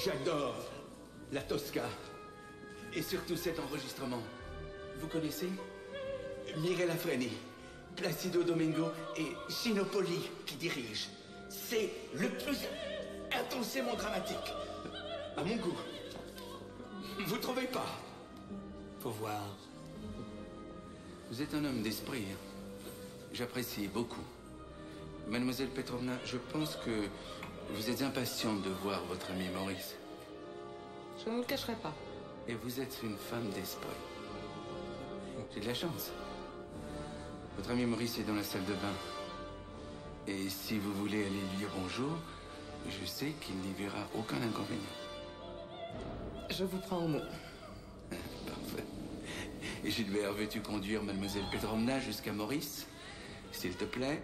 j'adore la Tosca. Et surtout cet enregistrement. Vous connaissez Mirella Freni, Placido Domingo et Gino Poli qui dirigent. C'est le plus intensément dramatique. À mon goût. Vous trouvez pas? Faut voir. Vous êtes un homme d'esprit. Hein. J'apprécie beaucoup. Mademoiselle Petrovna, je pense que vous êtes impatiente de voir votre ami Maurice. Je ne vous le cacherai pas. Et vous êtes une femme d'esprit. J'ai de la chance. Votre ami Maurice est dans la salle de bain. Et si vous voulez aller lui dire bonjour, je sais qu'il n'y verra aucun inconvénient. Je vous prends au mot. Parfait. Et Gilbert, veux-tu conduire Mademoiselle Petrovna jusqu'à Maurice, s'il te plaît?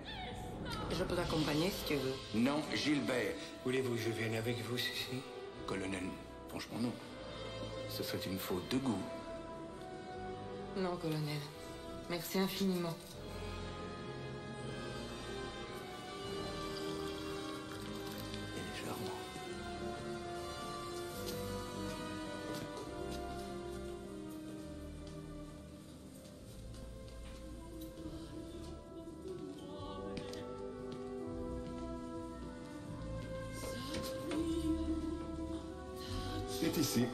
Je peux t'accompagner si tu veux. Non, Gilbert. Voulez-vous que je vienne avec vous, Cécile? Colonel, franchement non. Ce serait une faute de goût. Non, colonel. Merci infiniment. Elle est charmante. C'est ici.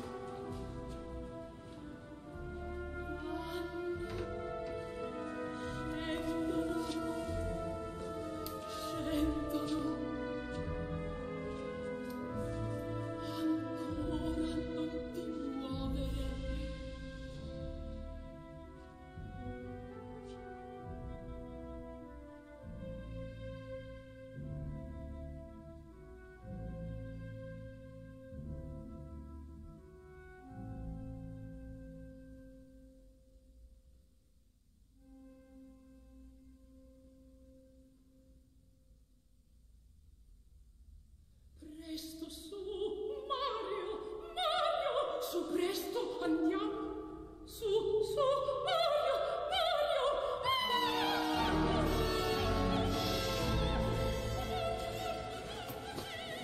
Presto su, Mario, Mario, su presto andiamo, su, Mario, Mario.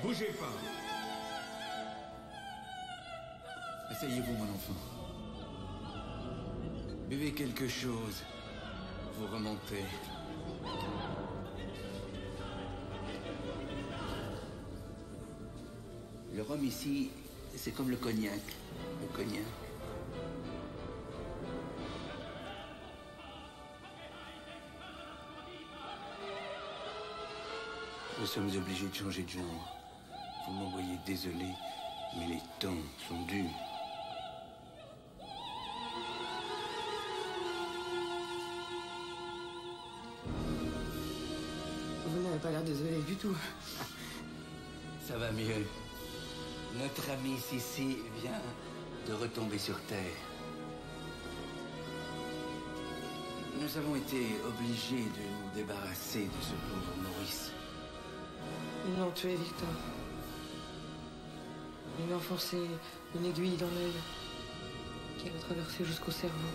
Bougez pas. Asseyez-vous, mon enfant. Buvez quelque chose. Vous remontez. Le rhum ici, c'est comme le cognac. Le cognac. Nous sommes obligés de changer de genre. Vous m'envoyez désolé, mais les temps sont durs. Vous n'avez pas l'air désolé du tout. Ça va mieux. Notre ami Sissi vient de retomber sur Terre. Nous avons été obligés de nous débarrasser de ce pauvre Maurice. Ils l'ont tué, Victor. Ils lui ont enfoncé une aiguille dans l'œil qui a traversé jusqu'au cerveau.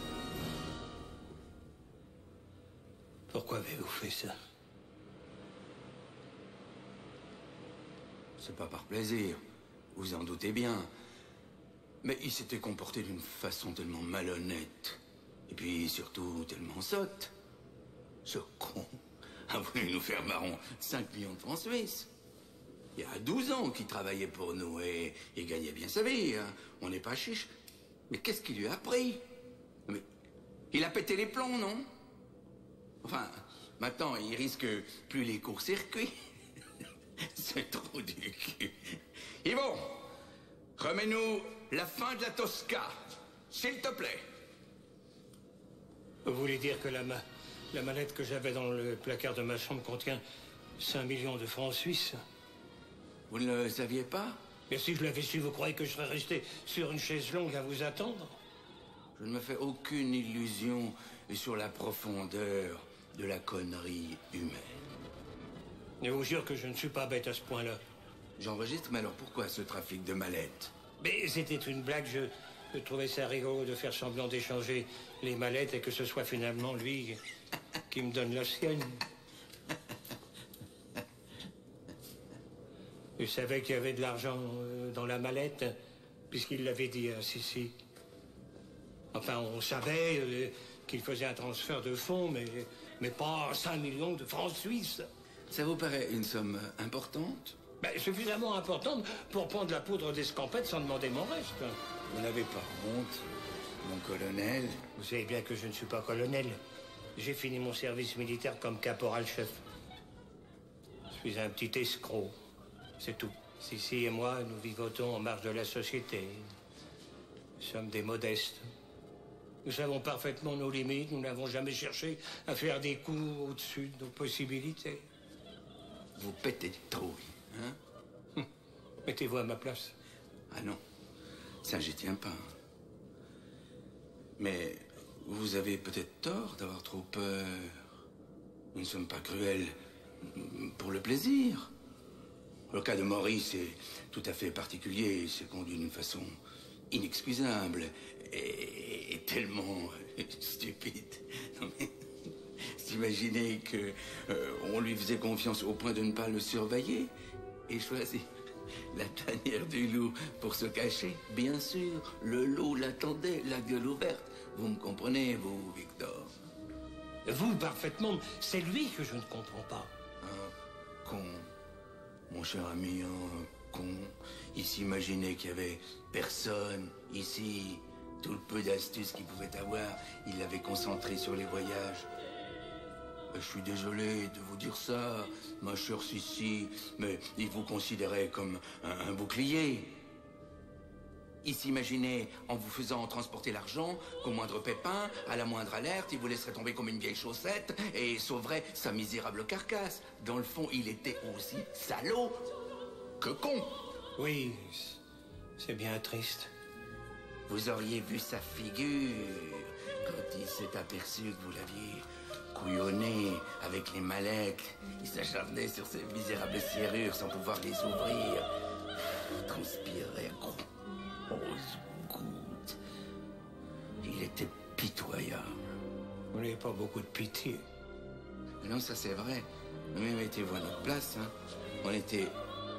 Pourquoi avez-vous fait ça? C'est pas par plaisir, vous en doutez bien. Mais il s'était comporté d'une façon tellement malhonnête. Et puis surtout tellement sotte. Ce con a voulu nous faire marron 5 millions de francs suisses. Il y a 12 ans qu'il travaillait pour nous et il gagnait bien sa vie. Hein. On n'est pas chiche. Mais qu'est-ce qu'il lui a appris? Mais il a pété les plombs, non? Enfin, maintenant, il risque plus les courts-circuits. C'est trop du cul. Yvon, remets-nous la fin de la Tosca, s'il te plaît. Vous voulez dire que la mallette que j'avais dans le placard de ma chambre contient 5 millions de francs suisses? Vous ne le saviez pas? Mais si je l'avais su, vous croyez que je serais resté sur une chaise longue à vous attendre? Je ne me fais aucune illusion sur la profondeur de la connerie humaine. Je vous jure que je ne suis pas bête à ce point-là. J'enregistre, mais alors pourquoi ce trafic de mallettes? Mais c'était une blague, je trouvais ça rigolo de faire semblant d'échanger les mallettes et que ce soit finalement lui qui me donne la sienne. Il savait qu'il y avait de l'argent dans la mallette, puisqu'il l'avait dit à Sissi. Enfin, on savait qu'il faisait un transfert de fonds, mais pas 5 millions de francs suisses. Ça vous paraît une somme importante? Ben, suffisamment importante pour prendre la poudre d'escampette sans demander mon reste. Vous n'avez pas honte, mon colonel? Vous savez bien que je ne suis pas colonel. J'ai fini mon service militaire comme caporal-chef. Je suis un petit escroc, c'est tout. Sissi et moi, nous vivotons en marge de la société. Nous sommes des modestes. Nous savons parfaitement nos limites. Nous n'avons jamais cherché à faire des coups au-dessus de nos possibilités. Vous pétez de trouille, hein? Mettez-vous à ma place. Ah non, ça j'y tiens pas. Mais vous avez peut-être tort d'avoir trop peur. Nous ne sommes pas cruels pour le plaisir. Le cas de Maurice est tout à fait particulier. Il s'est conduit d'une façon inexcusable et tellement stupide. Non mais, imaginez que on lui faisait confiance au point de ne pas le surveiller et choisit la tanière du loup pour se cacher. Bien sûr, le loup l'attendait, la gueule ouverte. Vous me comprenez, vous, Victor? Vous, parfaitement, c'est lui que je ne comprends pas. Un con, mon cher ami, un con. Il s'imaginait qu'il y avait personne ici. Tout le peu d'astuces qu'il pouvait avoir, il l'avait concentré sur les voyages. Je suis désolé de vous dire ça, ma chère Sissi, mais il vous considérait comme un bouclier. Il s'imaginait, en vous faisant transporter l'argent, qu'au moindre pépin, à la moindre alerte, il vous laisserait tomber comme une vieille chaussette et sauverait sa misérable carcasse. Dans le fond, il était aussi salaud que con. Oui, c'est bien triste. Vous auriez vu sa figure quand il s'est aperçu que vous l'aviez couillonné avec les mallettes. Il s'acharnait sur ces misérables serrures sans pouvoir les ouvrir. Transpirait grosse goutte. Il était pitoyable. Vous n'avez pas beaucoup de pitié. Non, ça c'est vrai. Mais mettez-vous à notre place, hein. On était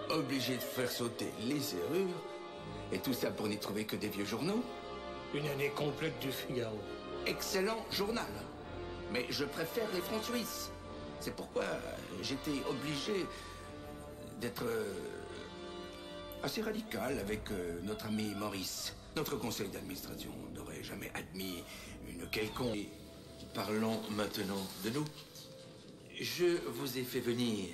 obligés de faire sauter les serrures. Et tout ça pour n'y trouver que des vieux journaux. Une année complète du Figaro. Excellent journal. Mais je préfère les francs suisses. C'est pourquoi j'étais obligé d'être assez radical avec notre ami Maurice. Notre conseil d'administration n'aurait jamais admis une quelconque... Parlons maintenant de nous. Je vous ai fait venir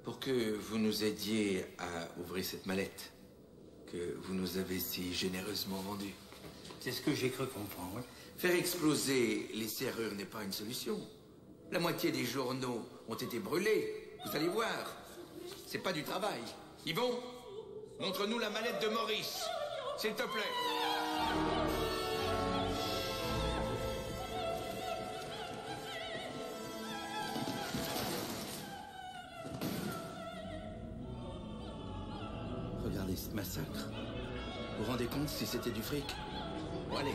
pour que vous nous aidiez à ouvrir cette mallette que vous nous avez si généreusement vendue. C'est ce que j'ai cru comprendre. Oui. Faire exploser les serrures n'est pas une solution. La moitié des journaux ont été brûlés. Vous allez voir. C'est pas du travail. Yvon, montre-nous la mallette de Maurice. S'il te plaît. Regardez ce massacre. Vous vous rendez compte si c'était du fric? Bon, allez,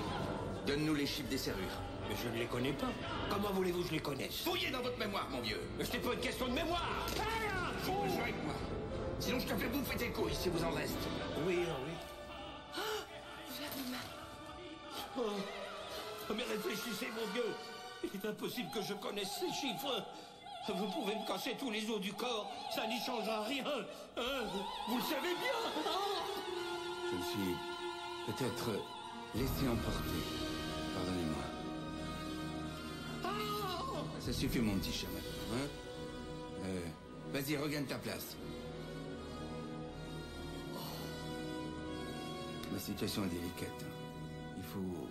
donne-nous les chiffres des serrures. Mais je ne les connais pas. Comment voulez-vous que je les connaisse? Fouillez dans votre mémoire, mon vieux. Mais c'était pas une question de mémoire. Tu peux jouer avec moi. Sinon, je te fais bouffer tes couilles si vous en reste. Oui, oui. Oh, mais réfléchissez, mon Dieu. Il est impossible que je connaisse ces chiffres. Vous pouvez me casser tous les os du corps. Ça n'y changera rien. Hein? Vous le savez bien. Je me suis peut-être laissé emporter. Pardonnez-moi. Ça suffit, mon petit chat, maintenant, hein? Vas-y, regagne ta place. Ma situation est délicate. Il faut